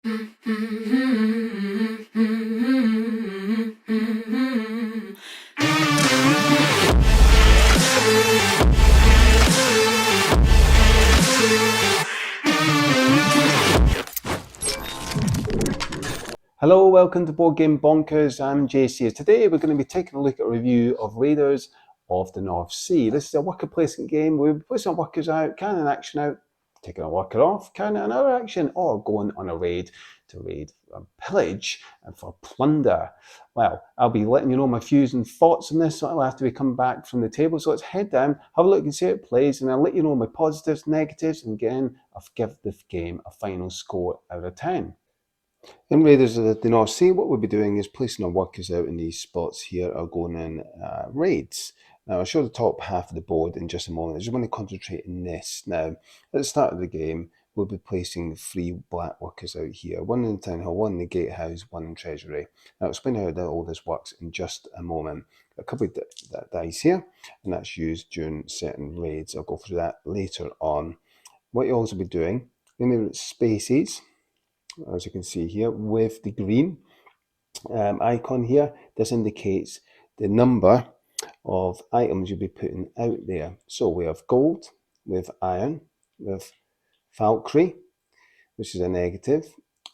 Hello, welcome to Board Game Bonkers. I'm JC. Today we're going to be taking a look at a review of Raiders of the North Sea. This is a worker placement game. We're placing our workers out, carrying an action out, taking a worker off, carrying another action, or going on a raid to raid pillage and for plunder. Well, I'll be letting you know my views and thoughts on this so after we come back from the table. So let's head down, have a look and see how it plays, and I'll let you know my positives, negatives, and again, I'll give the game a final score out of 10. In Raiders of the North Sea, what we'll be doing is placing our workers out in these spots here are going in raids. Now, I'll show the top half of the board in just a moment. I just want to concentrate on this. Now, at the start of the game, we'll be placing 3 black workers out here. 1 in the Town Hall, 1 in the Gatehouse, 1 in Treasury. Now, I'll explain how all this works in just a moment. A couple of that dice here, and that's used during certain raids. I'll go through that later on. What you'll also be doing, in the spaces, as you can see here, with the green icon here, this indicates the number of items you'll be putting out there. So we have gold, we have iron, we have Valkyrie, which is a negative,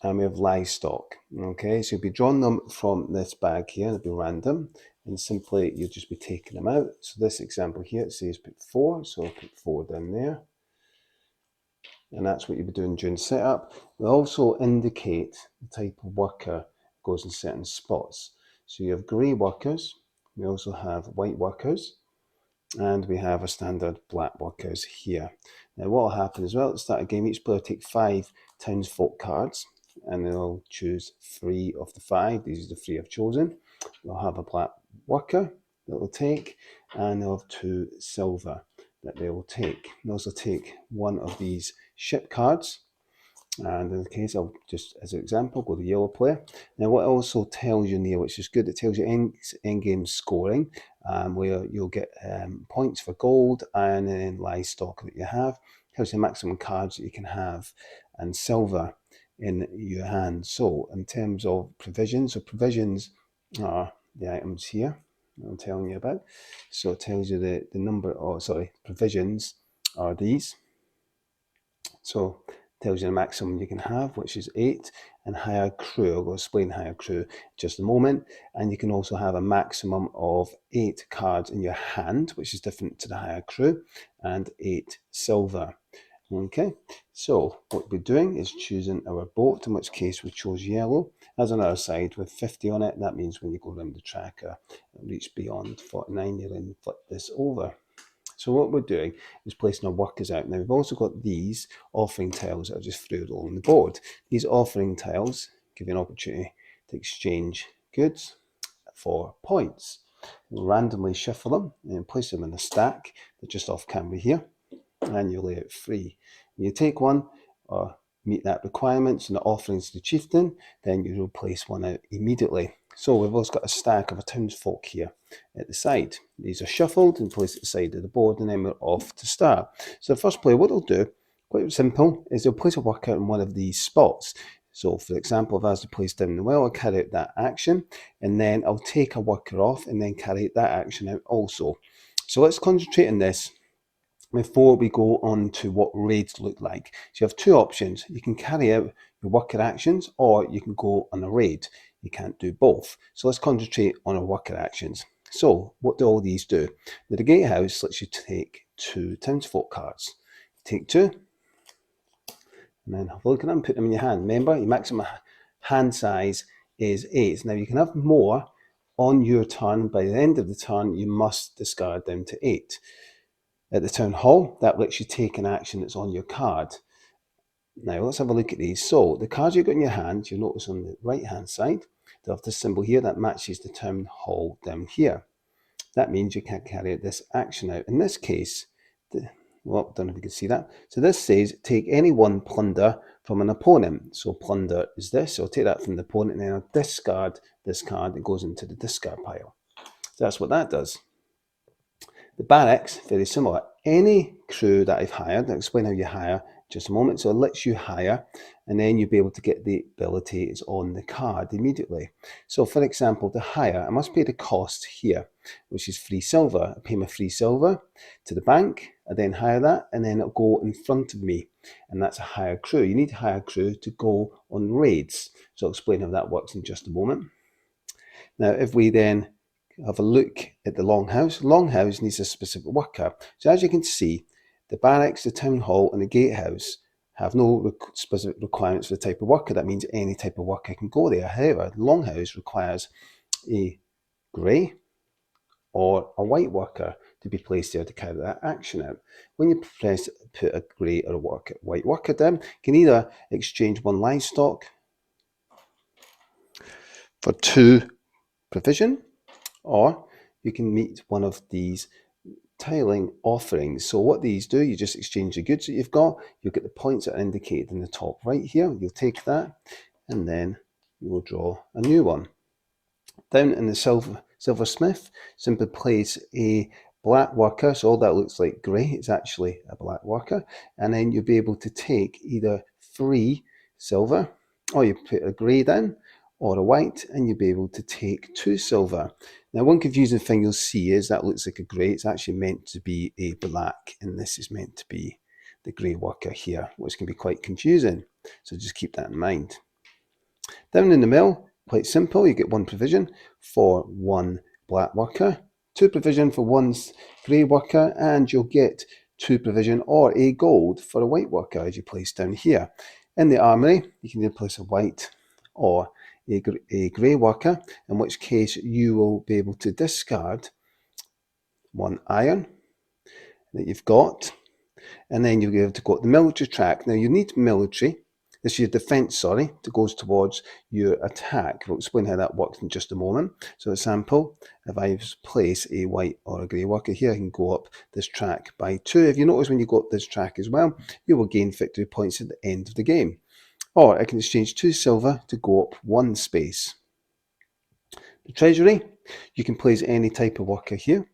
and we have livestock. Okay, so you'll be drawing them from this bag here, it'll be random, and simply you'll just be taking them out. So this example here, it says put 4, so I'll put 4 down there. And that's what you'll be doing during setup. We'll also indicate the type of worker goes in certain spots. So you have grey workers, we also have white workers, and we have a standard black workers here. Now what will happen as well, at the start of the game, each player will take 5 townsfolk cards, and they'll choose 3 of the 5. These are the 3 I've chosen. They'll have a black worker that they'll take, and they'll have 2 silver that they will take. They'll also take 1 of these ship cards, and in the case, I'll just as an example go to the yellow player. Now what it also tells you in here, which is good, it tells you end game scoring, where you'll get points for gold, iron, and livestock that you have. It tells you maximum cards that you can have and silver in your hand. So in terms of provisions, so provisions are the items here I'm telling you about. So it tells you the number, provisions are these. So it tells you the maximum you can have, which is 8, and higher crew. I'll go explain higher crew in just a moment. And you can also have a maximum of 8 cards in your hand, which is different to the higher crew, and 8 silver. Okay, so what we're doing is choosing our boat, in which case we chose yellow. As on our side with 50 on it, that means when you go around the tracker and reach beyond 49, you then flip this over. So what we're doing is placing our workers out. Now we've also got these offering tiles that are just through along the board. These offering tiles give you an opportunity to exchange goods for points. We'll randomly shuffle them and place them in a stack. They're just off camera here, and you lay out 3. When you take one or meet that requirement, so the offerings to the chieftain, then you will place one out immediately. So we've also got a stack of a townsfolk here at the side. These are shuffled and placed at the side of the board, and then we're off to start. So the first player, what they'll do, quite simple, is they'll place a worker in one of these spots. So for example, if I was to place down the well, I'll carry out that action, and then I'll take a worker off and then carry out that action out also. So let's concentrate on this before we go on to what raids look like. So you have 2 options. You can carry out your worker actions, or you can go on a raid. You can't do both. So let's concentrate on our worker actions. So what do all these do? The Gatehouse lets you take 2 townsfolk cards. Take 2, and then have a look at them, put them in your hand. Remember, your maximum hand size is 8. Now you can have more on your turn. By the end of the turn, you must discard down to 8. At the Town Hall, that lets you take an action that's on your card. Now let's have a look at these. So the cards you've got in your hand, you'll notice on the right hand side, they have this symbol here that matches the Town Hall down here. That means you can't carry out this action out. In this case, well, I don't know if you can see that. So this says take any one plunder from an opponent. So plunder is this. So I'll take that from the opponent, and then I'll discard this card. It goes into the discard pile. So that's what that does. The barracks, very similar. Any crew that I've hired, I'll explain how you hire just a moment. So it lets you hire, and then you'll be able to get the abilities on the card immediately. So for example, to hire, I must pay the cost here, which is free silver. I pay my free silver to the bank, I then hire that, and then it'll go in front of me, and that's a hire crew. You need to hire crew to go on raids. So I'll explain how that works in just a moment. Now, if we then have a look at the longhouse needs a specific worker. So as you can see, the barracks, the town hall, and the gatehouse have no specific requirements for the type of worker. That means any type of worker can go there. However, the longhouse requires a grey or a white worker to be placed there to carry that action out. When you put a grey or a white worker down, you can either exchange one livestock for 2 provision, or you can meet one of these tiling offerings. So what these do, you just exchange the goods that you've got, you'll get the points that are indicated in the top right here, you'll take that, and then you will draw a new one. Down in the silversmith, simply place a black worker, so all that looks like grey, it's actually a black worker, and then you'll be able to take either 3 silver, or you put a grey down, or a white, and you'll be able to take 2 silver. Now, one confusing thing you'll see is that looks like a grey, it's actually meant to be a black, and this is meant to be the grey worker here, which can be quite confusing, so just keep that in mind. Down in the mill, quite simple, you get 1 provision for 1 black worker, 2 provision for 1 grey worker, and you'll get 2 provision or a gold for a white worker as you place down here. In the armory, you can either place a white or a grey worker, in which case you will be able to discard 1 iron that you've got, and then you'll be able to go to the military track. Now you need military, this is your defense, sorry, that goes towards your attack. We'll explain how that works in just a moment. So example, if I place a white or a grey worker here, I can go up this track by 2. If you notice when you go up this track as well, you will gain victory points at the end of the game. Or I can exchange 2 silver to go up 1 space. The treasury, you can place any type of worker here,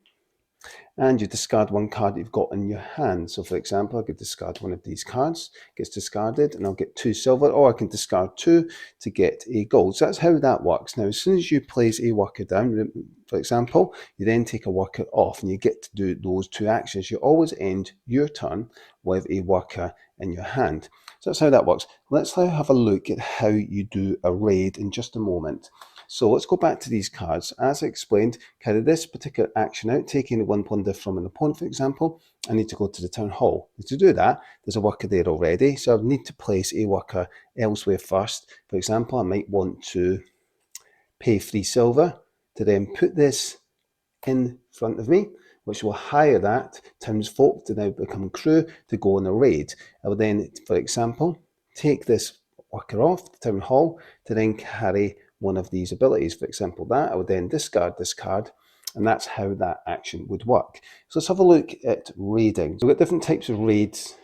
and you discard 1 card that you've got in your hand. So for example, I could discard one of these cards, gets discarded, and I'll get 2 silver, or I can discard 2 to get a gold. So that's how that works. Now, as soon as you place a worker down, for example, you then take a worker off, and you get to do those 2 actions. You always end your turn with a worker in your hand. So that's how that works. Let's now have a look at how you do a raid in just a moment. So let's go back to these cards. As I explained, carry this particular action out, taking 1 plunder from an opponent, for example. I need to go to the town hall. To do that, there's a worker there already, so I need to place a worker elsewhere first. For example, I might want to pay 3 silver to then put this in front of me, which will hire that townsfolk to now become crew to go on a raid. I will then, for example, take this worker off the town hall to then carry one of these abilities. For example, that I would then discard this card, and that's how that action would work. So let's have a look at raiding. So we've got different types of raids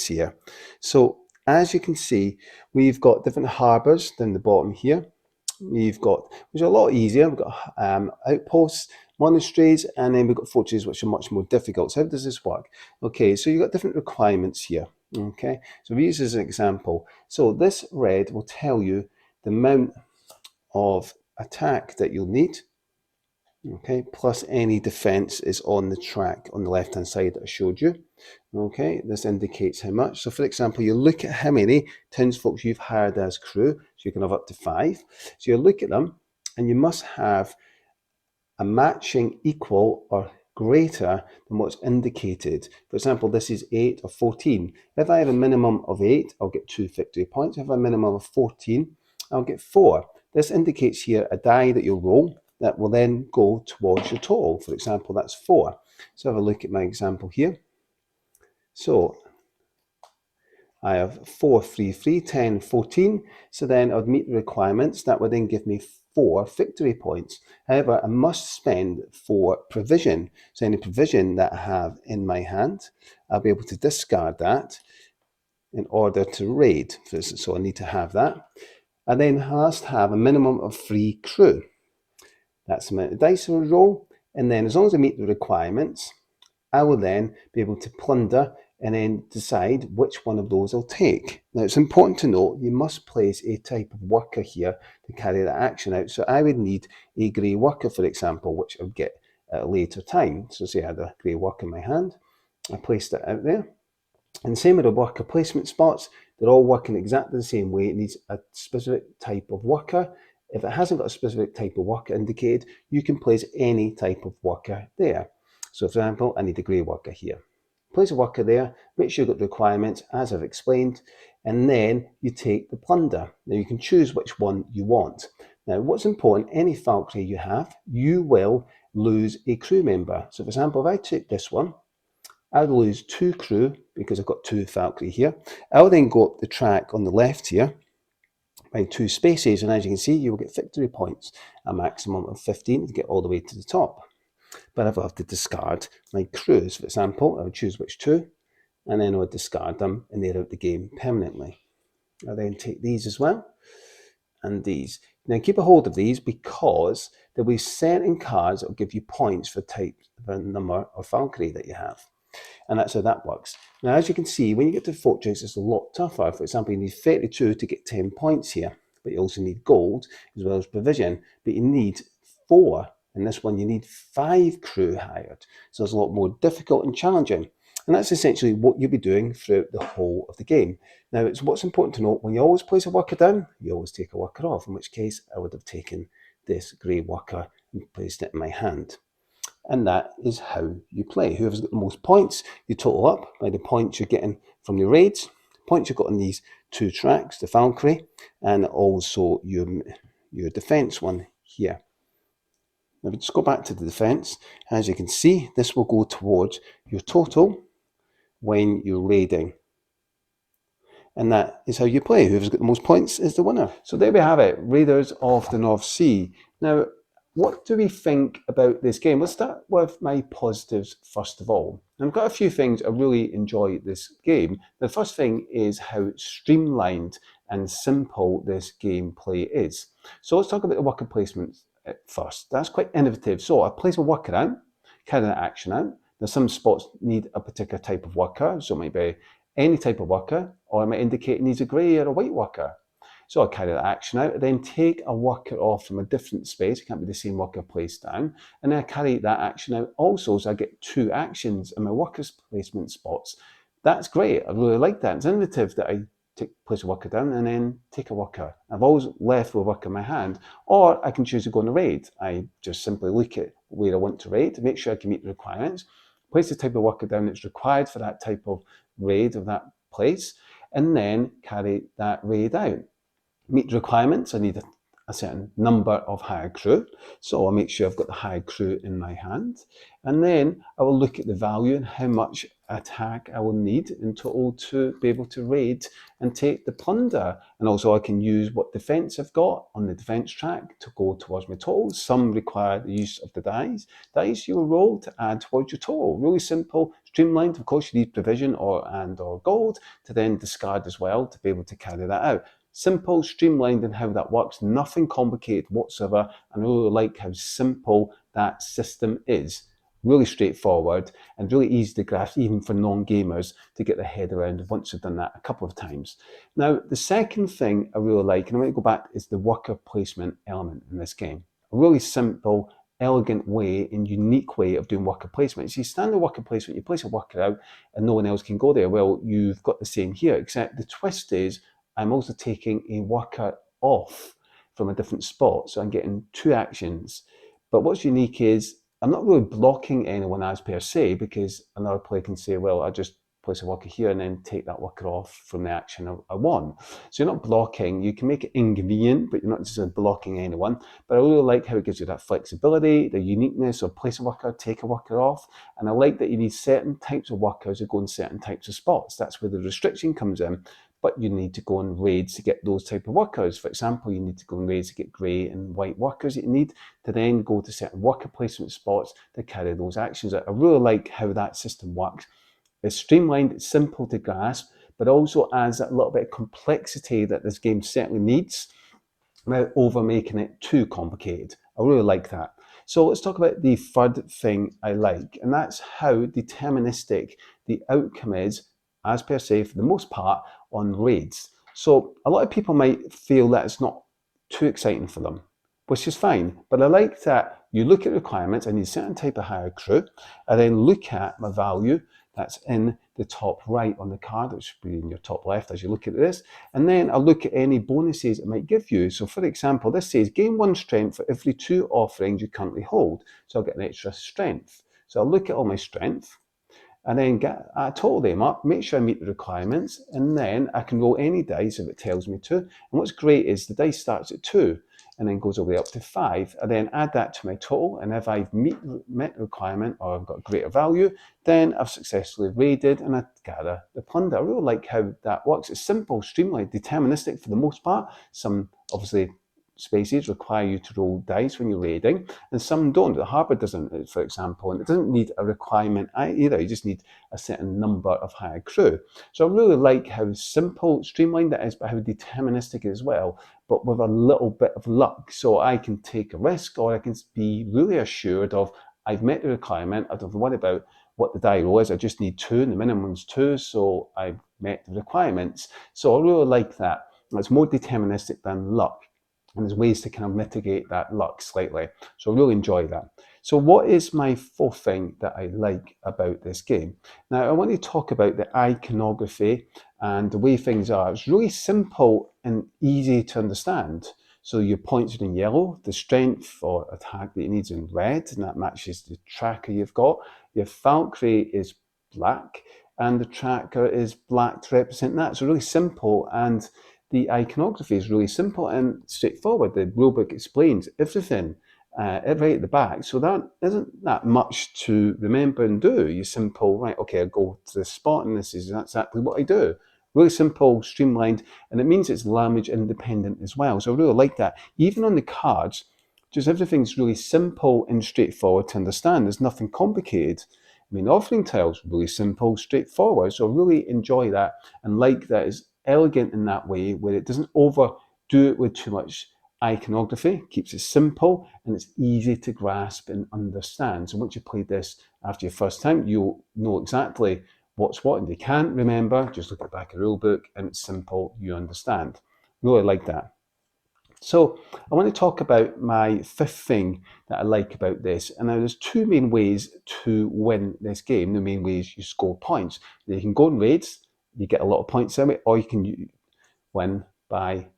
here. So as you can see, we've got different harbours down the bottom here. We've got, which are a lot easier. We've got outposts, monasteries, and then we've got fortresses, which are much more difficult. So how does this work? Okay, so you've got different requirements here. Okay, so we use this as an example. So this red will tell you the amount of attack that you'll need, okay, plus any defense is on the track on the left hand side that I showed you. Okay, this indicates how much. So for example, you look at how many townsfolk you've hired as crew, so you can have up to 5. So you look at them, and you must have a matching equal or greater than what's indicated. For example, this is 8 or 14. If I have a minimum of 8, I'll get 2 victory points. If I have a minimum of 14, I'll get 4. This indicates here a die that you'll roll that will then go towards your total. For example, that's 4. So have a look at my example here. So I have 4, 3, 3, 10, 14. So then I would meet the requirements. That would then give me 4 victory points. However, I must spend 4 provision. So any provision that I have in my hand, I'll be able to discard that in order to raid. So I need to have that. I then must have a minimum of 3 crew. That's the amount of dice I will roll. And then as long as I meet the requirements, I will then be able to plunder and then decide which one of those I'll take. Now it's important to note you must place a type of worker here to carry that action out. So I would need a grey worker, for example, which I'll get at a later time. So say I had a grey worker in my hand, I placed it out there. And same with the worker placement spots, they're all working exactly the same way. It needs a specific type of worker. If it hasn't got a specific type of worker indicated, you can place any type of worker there. So for example, I need a grey worker here. Place a worker there, make sure you've got the requirements as I've explained, and then you take the plunder. Now you can choose which one you want. Now what's important, any Valkyrie you have, you will lose a crew member. So for example, if I take this one, I'll lose 2 crew because I've got 2 Valkyrie here. I'll then go up the track on the left here by 2 spaces, and as you can see, you will get victory points, a maximum of 15 to get all the way to the top. But if I have to discard my crews, for example, I would choose which 2, and then I would discard them, and they're out the game permanently. I'll then take these as well, and these. Now keep a hold of these because there'll be certain cards that will give you points for type of number of Valkyrie that you have. And that's how that works. Now, as you can see, when you get to fortress, it's a lot tougher. For example, you need 32 to get 10 points here, but you also need gold as well as provision, but you need 4. In this one, you need 5 crew hired. So it's a lot more difficult and challenging. And that's essentially what you'll be doing throughout the whole of the game. Now, it's what's important to note, when you always place a worker down, you always take a worker off, in which case I would have taken this grey worker and placed it in my hand. And that is how you play. Whoever's got the most points, you total up by the points you're getting from your raids, points you've got on these 2 tracks, the Valkyrie, and also your defense one here. Now we just go back to the defense. As you can see, this will go towards your total when you're raiding. And that is how you play. Whoever's got the most points is the winner. So there we have it, Raiders of the North Sea. Now, what do we think about this game? Let's start with my positives first of all. I've got a few things I really enjoy this game. The first thing is how streamlined and simple this gameplay is. So let's talk about the worker placement first. That's quite innovative. So I place a worker out, carry that action out. Now some spots need a particular type of worker, so it might be any type of worker, or it might indicate it needs a grey or a white worker. So I'll carry that action out, then take a worker off from a different space, it can't be the same worker placed down, and then I carry that action out also, so I get 2 actions in my workers placement spots. That's great, I really like that. It's innovative that I place a worker down and then take a worker. I've always left with a worker in my hand, or I can choose to go on a raid. I just simply look at where I want to raid to make sure I can meet the requirements, place the type of worker down that's required for that type of raid of that place, and then carry that raid out. Meet the requirements, I need a certain number of hired crew, so I'll make sure I've got the hired crew in my hand, and then I will look at the value and how much attack I will need in total to be able to raid and take the plunder. And also I can use what defense I've got on the defense track to go towards my total. Some require the use of the dice you'll roll to add towards your total. Really simple, streamlined. Of course you need provision or gold to then discard as well to be able to carry that out. Simple, streamlined in how that works, nothing complicated whatsoever, and I really like how simple that system is. Really straightforward and really easy to grasp even for non-gamers to get their head around once you've done that a couple of times. Now, the second thing I really like, and I'm going to go back, is the worker placement element in this game. A really simple, elegant way and unique way of doing worker placement. So you standard worker placement, you place a worker out and no one else can go there. Well, you've got the same here, except the twist is I'm also taking a worker off from a different spot. So I'm getting 2 actions. But what's unique is I'm not really blocking anyone as per se, because another player can say, well, I just place a worker here and then take that worker off from the action I want. So you're not blocking, you can make it inconvenient, but you're not just blocking anyone. But I really like how it gives you that flexibility, the uniqueness of place a worker, take a worker off. And I like that you need certain types of workers who go in certain types of spots. That's where the restriction comes in. But you need to go on raids to get those type of workers. For example, you need to go on raids to get grey and white workers that you need to then go to certain worker placement spots to carry those actions out. I really like how that system works. It's streamlined, it's simple to grasp, but also adds a little bit of complexity that this game certainly needs without over making it too complicated. I really like that. So let's talk about the third thing I like, and that's how deterministic the outcome is, as per se, for the most part, on raids. So a lot of people might feel that it's not too exciting for them, which is fine. But I like that you look at requirements, I need a certain type of hire crew, and then look at my value that's in the top right on the card, which should be in your top left as you look at this. And then I'll look at any bonuses it might give you. So for example, this says gain 1 strength for every 2 offerings you currently hold. So I'll get an extra strength. So I'll look at all my strength and then total them up, make sure I meet the requirements, and then I can roll any dice if it tells me to. And what's great is the dice starts at 2 and then goes all the way up to 5. I then add that to my total, and if I've met the requirement or I've got greater value, then I've successfully raided and I gather the plunder. I really like how that works. It's simple, streamlined, deterministic for the most part. Some obviously spaces require you to roll dice when you're raiding, and some don't. The harbour doesn't, for example, and it doesn't need a requirement either. You just need a certain number of hired crew. So I really like how simple, streamlined it is, but how deterministic it is as well, but with a little bit of luck. So I can take a risk, or I can be really assured of I've met the requirement. I don't have to worry about what the die roll is. I just need 2, and the minimum's 2, so I've met the requirements. So I really like that. It's more deterministic than luck. And there's ways to kind of mitigate that luck slightly. So I really enjoy that. So what is my fourth thing that I like about this game? Now, I want to talk about the iconography and the way things are. It's really simple and easy to understand. So your points are in yellow, the strength or attack that you need is in red, and that matches the tracker you've got. Your Valkyrie is black, and the tracker is black to represent that. So really simple, and the iconography is really simple and straightforward. The rulebook explains everything right at the back. So that isn't that much to remember and do. You're simple, right, okay, I go to this spot and this is exactly what I do. Really simple, streamlined, and it means it's language independent as well. So I really like that. Even on the cards, just everything's really simple and straightforward to understand. There's nothing complicated. I mean, offering tiles, really simple, straightforward. So I really enjoy that and like that it's elegant in that way where it doesn't overdo it with too much iconography, keeps it simple, and it's easy to grasp and understand. So once you play this after your first time, you'll know exactly what's what, and you can't remember, just look at the back of the rule book and it's simple, you understand. Really like that. So I want to talk about my fifth thing that I like about this. And now there's 2 main ways to win this game. The main ways you score points. You can go in raids, you get a lot of points out of it, or you can win by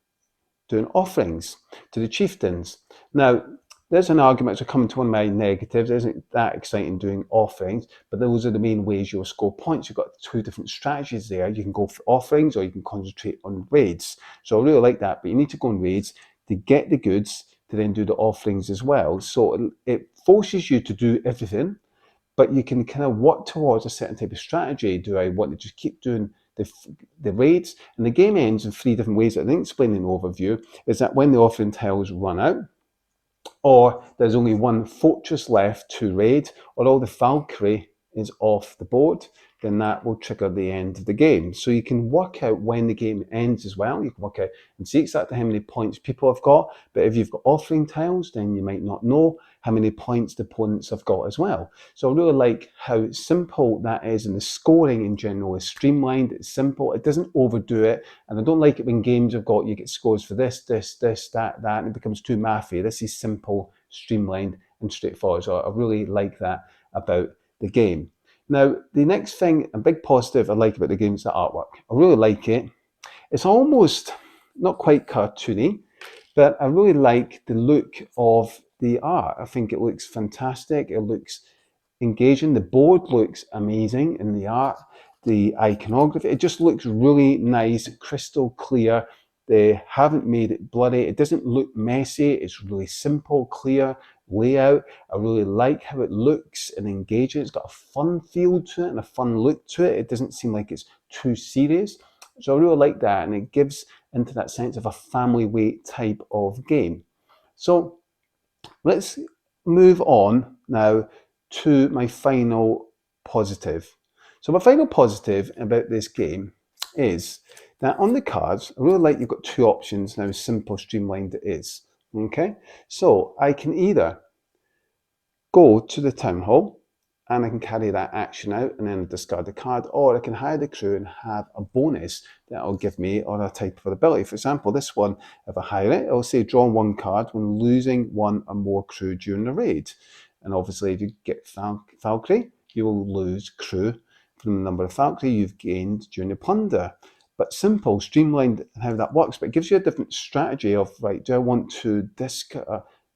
doing offerings to the chieftains. Now, there's an argument, so coming to one of my negatives, it isn't that exciting doing offerings, but those are the main ways you'll score points. You've got 2 different strategies there. You can go for offerings or you can concentrate on raids. So I really like that, but you need to go on raids to get the goods to then do the offerings as well. So it forces you to do everything, but you can kind of work towards a certain type of strategy. Do I want to just keep doing the raids? And the game ends in 3 different ways. I didn't explain in the overview, is that when the offering tiles run out, or there's only 1 fortress left to raid, or all the Valkyrie is off the board, then that will trigger the end of the game. So you can work out when the game ends as well. You can work out and see exactly how many points people have got. But if you've got offering tiles, then you might not know how many points the opponents have got as well. So I really like how simple that is, and the scoring in general is streamlined, it's simple, it doesn't overdo it. And I don't like it when games have got, you get scores for this, that, and it becomes too mathy. This is simple, streamlined, and straightforward. So I really like that about the game. Now, the next thing, a big positive I like about the game is the artwork. I really like it. It's almost not quite cartoony, but I really like the look of the art. I think it looks fantastic. It looks engaging. The board looks amazing in the art. The iconography, it just looks really nice, crystal clear. They haven't made it bloody. It doesn't look messy. It's really simple, clear layout. I really like how it looks and engaging. It's got a fun feel to it and a fun look to it. It doesn't seem like it's too serious. So I really like that, and it gives into that sense of a family weight type of game. So let's move on now to my final positive. So my final positive about this game is that on the cards, I really like you've got 2 options now, simple, streamlined it is. Okay, so I can either go to the town hall and I can carry that action out and then discard the card, or I can hire the crew and have a bonus that will give me or a type of ability. For example, this one, if I hire it, it'll say draw one card when losing one or more crew during the raid. And obviously, if you get Valkyrie, you will lose crew from the number of Valkyrie you've gained during the plunder. But simple, streamlined how that works, but it gives you a different strategy of, right, do I want to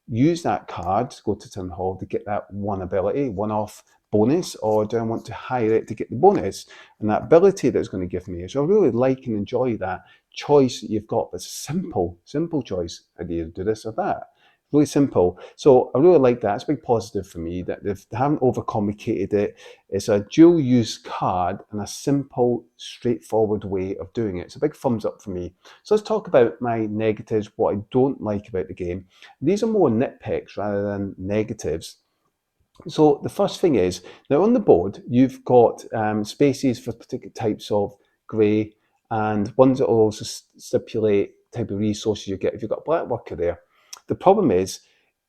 use that card to go to town hall to get that one ability, one-off bonus, or do I want to hire it to get the bonus and that ability that it's going to give me? So I really like and enjoy that choice that you've got. It's a simple choice. I do this or that. Really simple. So I really like that. It's a big positive for me that they haven't overcomplicated it. It's a dual use card and a simple, straightforward way of doing it. It's a big thumbs up for me. So let's talk about my negatives, what I don't like about the game. These are more nitpicks rather than negatives. So the first thing is, now on the board, you've got spaces for particular types of grey and ones that will also stipulate type of resources you get if you've got a black worker there. The problem is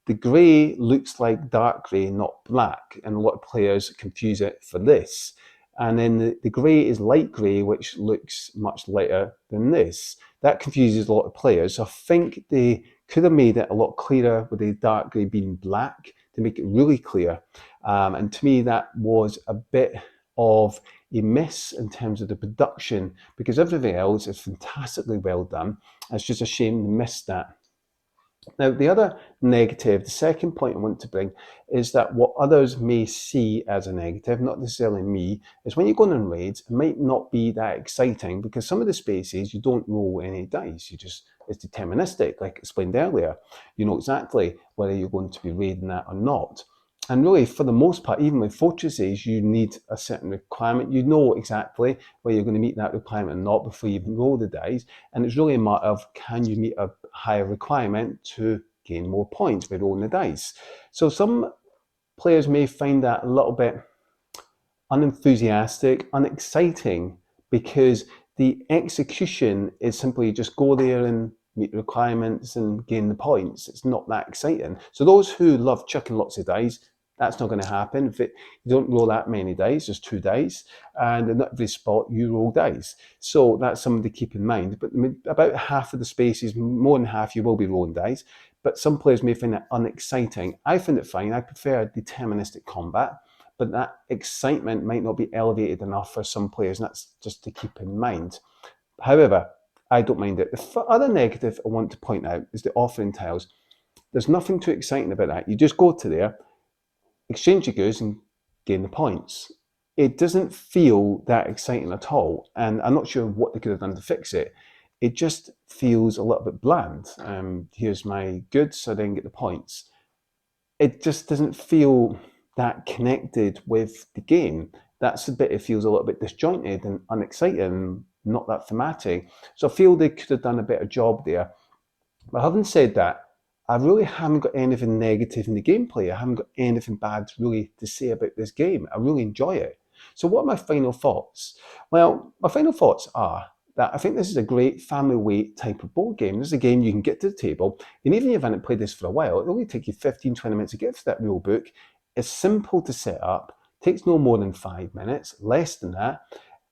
the grey looks like dark grey, not black, and a lot of players confuse it for this. And then the grey is light grey, which looks much lighter than this. That confuses a lot of players. So I think they could have made it a lot clearer with the dark grey being black to make it really clear. And to me, that was a bit of a miss in terms of the production because everything else is fantastically well done. It's just a shame they missed that. Now, the other negative, the second point I want to bring, is that what others may see as a negative, not necessarily me, is when you're going on raids, it might not be that exciting because some of the spaces you don't roll any dice. It's deterministic, like explained earlier. You know exactly whether you're going to be raiding that or not. And really, for the most part, even with fortresses, you need a certain requirement. You know exactly whether you're going to meet that requirement or not before you even roll the dice. And it's really a matter of can you meet a higher requirement to gain more points by rolling the dice. So some players may find that a little bit unenthusiastic, unexciting, because the execution is simply just go there and meet the requirements and gain the points. It's not that exciting. So those who love chucking lots of dice, that's not going to happen. If you don't roll that many dice, there's 2 dice, and in every spot you roll dice. So that's something to keep in mind. But about half of the spaces, more than half, you will be rolling dice. But some players may find that unexciting. I find it fine. I prefer deterministic combat, but that excitement might not be elevated enough for some players, and that's just to keep in mind. However, I don't mind it. The other negative I want to point out is the offering tiles. There's nothing too exciting about that. You just go to there, exchange your goods, and gain the points. It doesn't feel that exciting at all, and I'm not sure what they could have done to fix it. It just feels a little bit bland. Here's my goods, so I then get the points. It just doesn't feel that connected with the game. That's the bit it feels a little bit disjointed and unexciting, not that thematic. So I feel they could have done a better job there. But having said that, I really haven't got anything negative in the gameplay. I haven't got anything bad really to say about this game. I really enjoy it. So what are my final thoughts? Well, my final thoughts are that I think this is a great family weight type of board game. This is a game you can get to the table, and even if you haven't played this for a while, it'll only take you 15, 20 minutes to get through that rule book. It's simple to set up, takes no more than 5 minutes, less than that.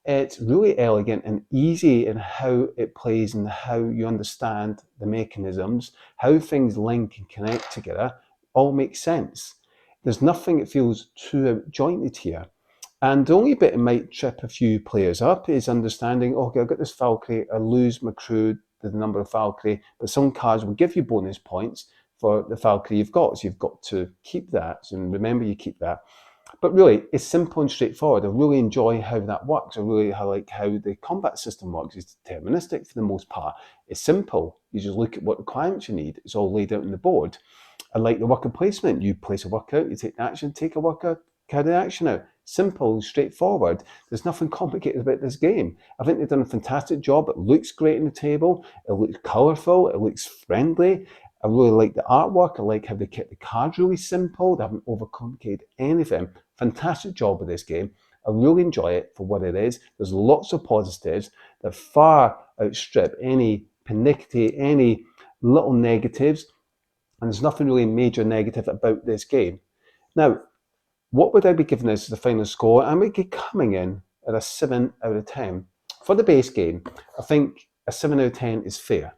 It's really elegant and easy in how it plays and how you understand the mechanisms, how things link and connect together, all makes sense. There's nothing that feels too jointed here. And the only bit it might trip a few players up is understanding, okay, I've got this Valkyrie, I lose my crew, the number of Valkyrie, but some cards will give you bonus points for the Valkyrie you've got. So you've got to keep that. And remember, you keep that. But really, it's simple and straightforward. I really enjoy how that works. I really like how the combat system works. It's deterministic for the most part. It's simple. You just look at what requirements you need. It's all laid out on the board. I like the worker placement. You place a worker out, you take the action, take a worker, carry the action out. Simple, straightforward. There's nothing complicated about this game. I think they've done a fantastic job. It looks great on the table. It looks colourful. It looks friendly. I really like the artwork. I like how they kept the cards really simple. They haven't overcomplicated anything. Fantastic job with this game. I really enjoy it for what it is. There's lots of positives that far outstrip any pernickety, any little negatives. And there's nothing really major negative about this game. Now, what would I be giving this as the final score? I would be coming in at a 7 out of 10. For the base game, I think a 7 out of 10 is fair,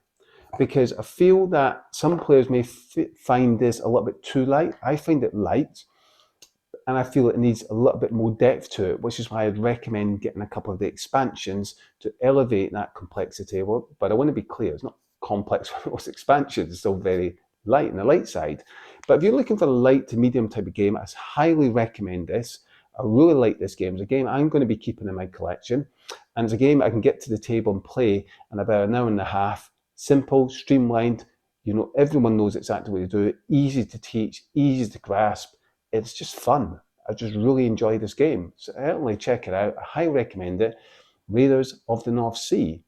because I feel that some players may find this a little bit too light. I find it light, and I feel it needs a little bit more depth to it, which is why I'd recommend getting a couple of the expansions to elevate that complexity. Well, but I want to be clear, it's not complex with those expansions, it's still very light on the light side. But if you're looking for a light to medium type of game, I highly recommend this. I really like this game. It's a game I'm going to be keeping in my collection, and it's a game I can get to the table and play in about an hour and a half. Simple, streamlined. Everyone knows exactly what to do. Easy to teach, easy to grasp. It's just fun. I just really enjoy this game. So certainly check it out. I highly recommend it. Raiders of the North Sea.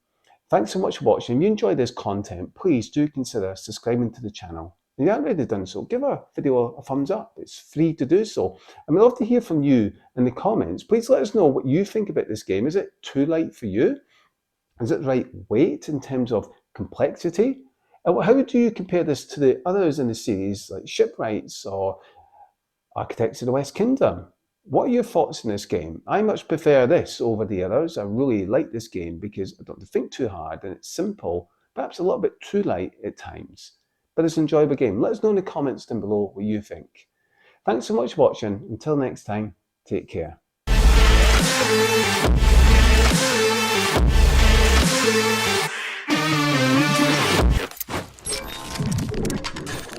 Thanks so much for watching. If you enjoy this content, please do consider subscribing to the channel. If you haven't already done so, give our video a thumbs up. It's free to do so. And we'd love to hear from you in the comments. Please let us know what you think about this game. Is it too light for you? Is it the right weight in terms of complexity? How do you compare this to the others in the series, like Shipwrights or Architects of the West Kingdom? What are your thoughts on this game? I much prefer this over the others. I really like this game because I don't have to think too hard and it's simple, perhaps a little bit too light at times. But it's an enjoyable game. Let us know in the comments down below what you think. Thanks so much for watching. Until next time, take care.